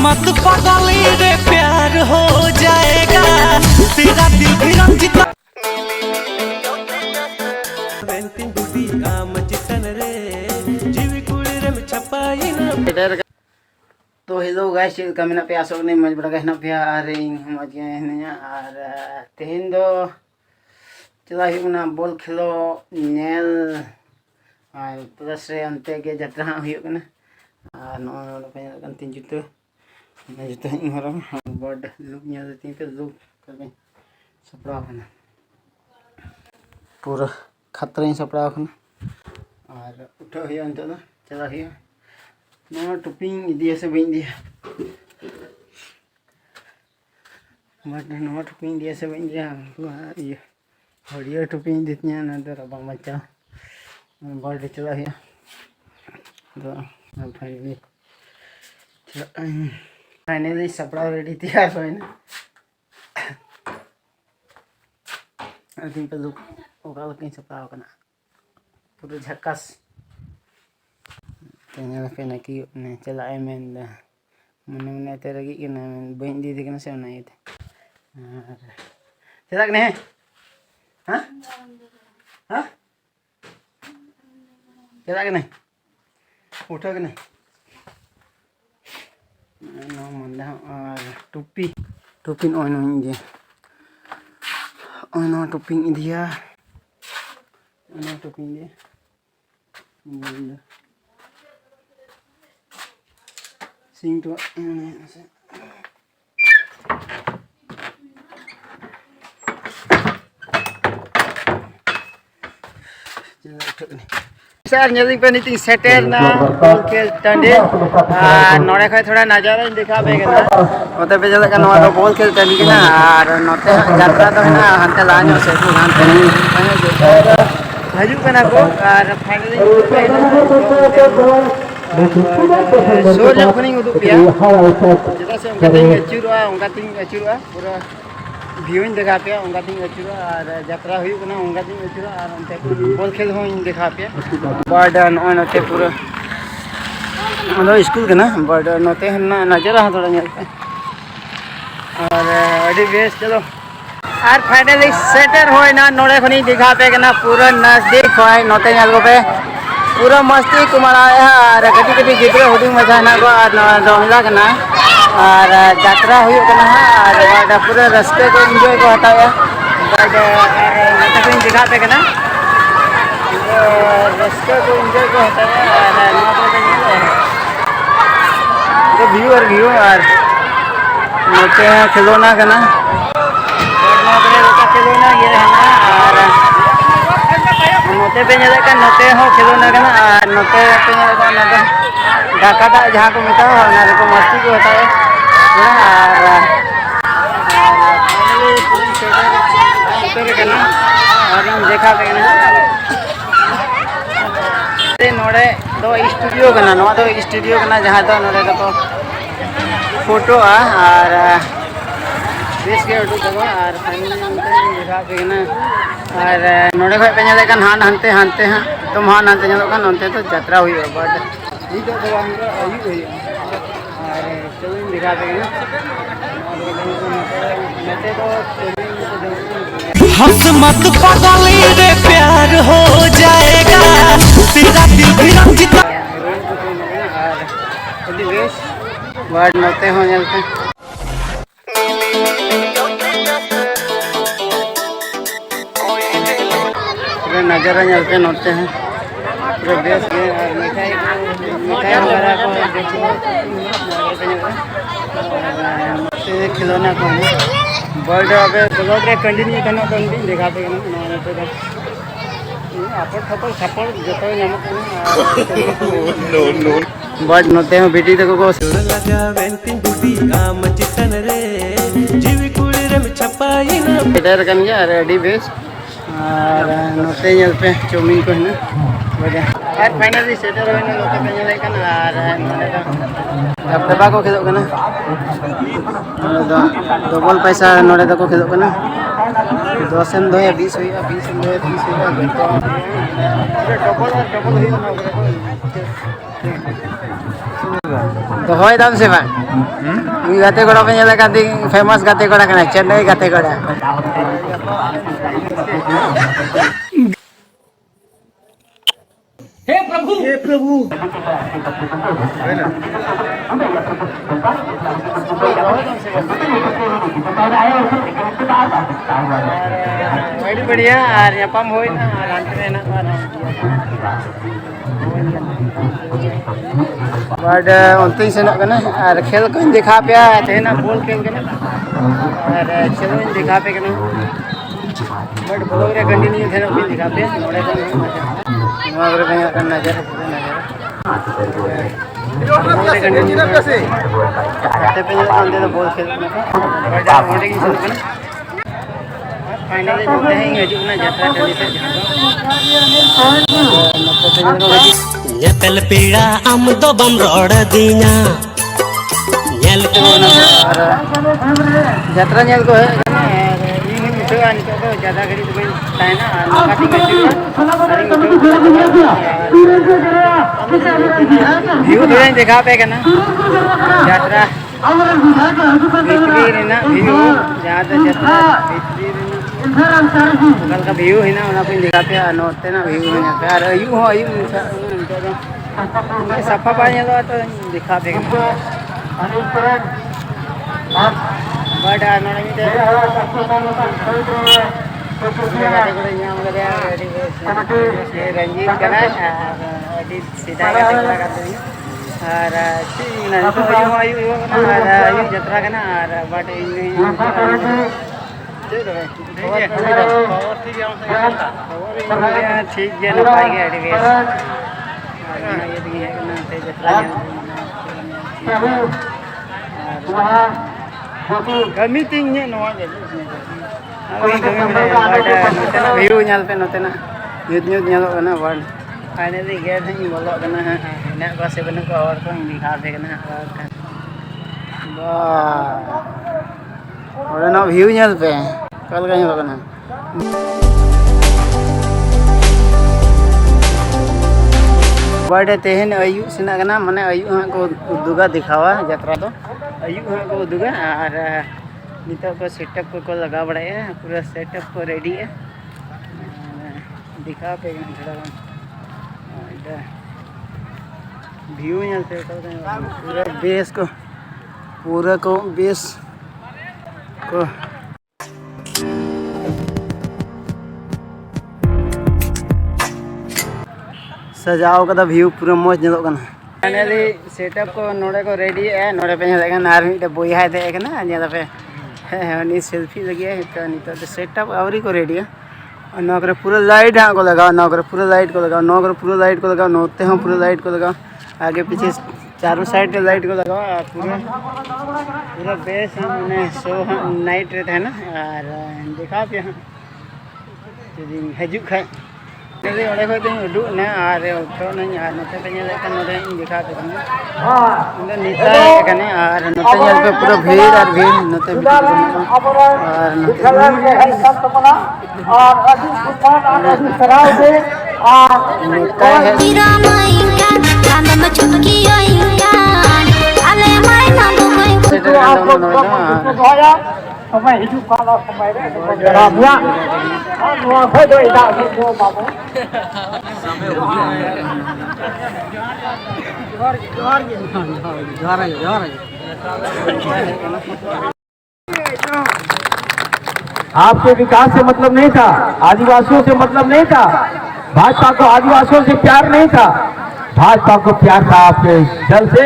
मत पागली रे प्यार हो जाएगा तेरा दिल भी रंजिता तो हेलो गाइस चेका मेना पे आसोक ने मज बड़ा गहना पे और मज गया और तेहन दो चला हुना बॉल खेलो नेल और प्लस रे अंते के जत्रा हुना और नो पे तीन जुतो जुतो इन हरम बॉड लुक ᱧᱮᱞ तीन पे लुक करबे सपड़ा खाना पूरा खतरा सपड़ा खाना और उठा हुआ अंत चला हुआ नवा टोपिंग इदिया से बई दिया नवा टोपिंग दिया से बई दिया ये हरियर टोपिंग दितnya ना तो रबा मचा बॉडी चला हुआ तो फाइनली सपड़ा रेडी तैयार हो ना अभी पे लुक ओका लुक सपड़ा करना पूरा झक्कास तेना पे नकी ने चला मेन मने मने ते रगी के ना बइन दी थी से ना ये चला ने हां हां चला के नहीं उठा के नहीं नो मन और टोपी टोपी ऑन होंगे नो टोपी दिया नो टोपी दिया सिंग तो सर नेली पे नीति सेटर ना के टंडे नोड़े खय थोड़ा नजारा दिखा बेगना ओते पे जले का नवा तो बॉल खेल टंडी के ना और नोते यात्रा तो ना हंते लाño से हंते हजू कना को और फाइनली सोर जब खनी उदुक पिया जेदा से उनका तिंग अचुरा पूरा व्यू इन देखा पे उनका तिंग अचुरा और यात्रा हुई कना उनका तिंग अचुरा और उनते बॉल खेल हो इन देखा पे बर्डन ऑन होते पूरा मतलब स्कूल कना बर्डन होते ना नजर थोड़ा नेलते और अडी बेस चलो और फाइनली सेटर होय ना नोड़े खनी देखा पे कना पूरा नजदीक होय नोते नेल को पे पूरा मस्ती कुमारा और कटी कटी गिद्रा हुडी मजा ना को और डोंगला कना और यात्रा हुई कना और पूरा रास्ते को एंजॉय को हटाया बट नोते खनी देखा पे कना रास्ते को एंजॉय को हटाया और व्यू और नोते खिलौना कना खिलौना ये और नोते पे नेले का नोते हो खिलौना कना और नोते पे नेले का ना ढाका दा जहां को मेता ना को मस्ती को होता है और कना और इन देखा पे ना ते नोड़े दो स्टूडियो कना नो दो स्टूडियो कना जहां दो नोड़े को फोटो और बेस के उठो जगह और फाइनली देखा पे ना और नोड़े खय पे नेले कान हान हनते हनते हां तुम हान हनते नेलो कान ओनते तो यात्रा हुई बट ई तो दवांगा अई हुई और चलो दिखा पे नते तो हंस मत पागली रे प्यार हो जाएगा तेरा दिल भी रंजिता और बेस वर्ड नते हो नेलते नज़ारा चलते नोते हैं पूरे बेस के और मिठाई वगैरह को खिलौना को बर्ड अबे ब्लॉग रे कंटिन्यू करना कंटिन्यू देखा पे आपड़ थपड़ थपड़ जतो नो बर्ड नोते हैं बेटी तक को लगा वेंटिंग बुडी आम चितन रे जीवी कुड़ी रे छपाई ना इधर कन गया रेडी बेस और नोते नेल पे चौमिन को है ना वजह और फाइनली सेटर होय ना नोते पे नेल कन और नोते का डब्बा को खेलो कना डबल पैसा नोड़े को खेलो कना 10 एम 2 20 हुई 20 एम 2 30 हुई डबल हुई ना दोहय दाम से बा गाते कोड़ा पे नेला काती फेमस गाते कोड़ा कना चेन्नई गाते कोड़ा हे प्रभु बड़ी बढ़िया और यपम होई ना अंतरे ना बट उनती सेनक कना और खेल को दिखा पे तेना बॉल खेल कना और चलो दिखा पे कना बट ब्लॉग रे कंटिन्यू थे भी दिखा पे नोड़े को नोआ रे कना का नजर नोड़े कंटिन्यू पे पे अंदर तो बॉल खेल कना बट नोड़े की चल कना फाइनली जोते हैं हजू ना यात्रा टली से nyepel pira am do bam rod dinya nyel ko यात्रा नेल को है इन मिठो आनी तो ज्यादा घड़ी तो ताई ना काटी काटी व्यू थोड़ा दिखा पे ना यात्रा भीतरी ना व्यू ज्यादा यात्रा भीतरी कल का व्यू है ना उना पे दिखा पे नोते ना व्यू है ना यार यू हो यू सफा पानी तो दिखा पे बट नोड़े में रंजीत कना सीधा और जत्रा कना और बट ठीक है ना पाई गया एडवेस ये भी है ना ते जत्रा कमी तीन है नोआ दे अभी कमी में बट नोते ना व्यू nyal पे नोते ना यूथ न्यूज nyalo कना वन फाइनली गेट है बोलो कना ना को से बन को और को दिखा दे कना वाह और ना व्यू nyal पे कल का nyalo कना बट तेहन आयु सेना कना माने आयु हां को उदुगा दिखावा यात्रा तो आयु हां को उदुगा और नितो को सेटअप को लगा बड़ाया पूरा सेटअप को रेडी है दिखा पे थोड़ा व्यू मिलते पूरा बेस को सजाओ का व्यू पूरा मौज जलो कना फाइनली सेटअप को नोड़े को रेडी है नोड़े पे हेले कना आर मिटे बोया दे कना नेला पे हनी सेल्फी लगी है तो नितो तो सेटअप आवरी को रेडी है और नौकरे पूरा लाइट हाँ को लगाओ नौकरे पूरा लाइट को लगाओ नौकरे पूरा लाइट को लगाओ नोते हम पूरा लाइट को लगाओ आगे पीछे चारों साइड के लाइट को लगाओ पूरा बेस मैंने शो नाइट रहता है ना और दिखा पे हजू खाए jadi oleh ko ting uduk na are utho na nya note pe nyale kan node दिखा पे ना नीता कने और नोते nyal पे पूरा भीड़ और भीड़ नोते और और अभी सुपान और अभी सराव दे और नीता है कांदा में छुपकी आईया अले माय ना दो मैं तो आपको भाया समय हिजू काला समय रे रामया और नुआ खो दो इदा को बाबू समय हो गया जोहार आपके विकास से मतलब नहीं था, आदिवासियों से मतलब नहीं था, भाजपा को आदिवासियों से प्यार नहीं था, भाजपा को प्यार था आपके जल से,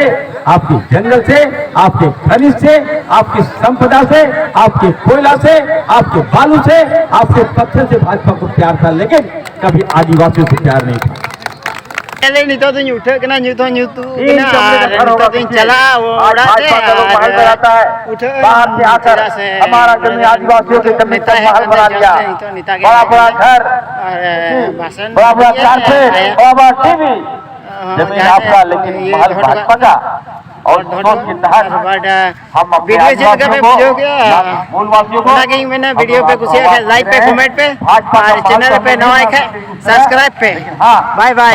आपके जंगल से, आपके खनिज से, आपकी संपदा से, आपके कोयला से, आपके बालू से, आपके पत्थर से भाजपा को प्यार था, लेकिन कभी आदिवासियों से प्यार नहीं था। नहीं तो उठे कना न्यू तो न्यू तू कना तो चला वो उड़ाते उठे बाहर से आकर हमारा जमीन आदिवासियों के जमीन का महल बना लिया, बड़ा बड़ा घर, बड़ा बड़ा कारपेट, बड़ा बड़ा टीवी, जमीन आपका लेकिन महल भाजपा का। और सोच के तहत हम वीडियो जिल का वीडियो क्या मूलवासियों को मैंने वीडियो पे कुछ लाइक पे कमेंट पे और चैनल पे नया है सब्सक्राइब पे बाय बाय।